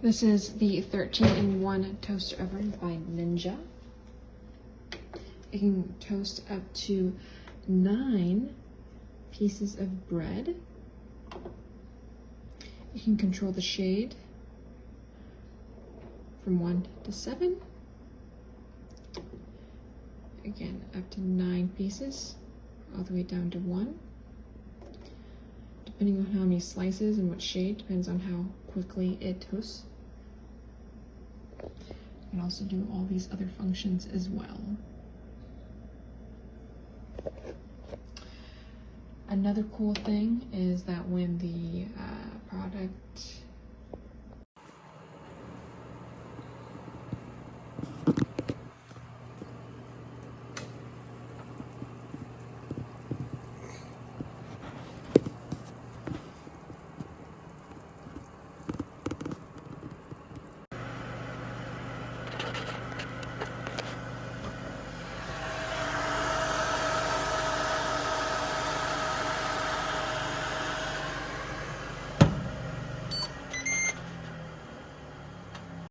This is the 13-in-1 toaster oven by Ninja. It can toast up to 9 pieces of bread. You can control the shade from 1 to 7. Again, up to 9 pieces, all the way down to 1. Depending on how many slices and what shade, depends on how quickly it toasts. You can also do all these other functions as well. Another cool thing is that when the product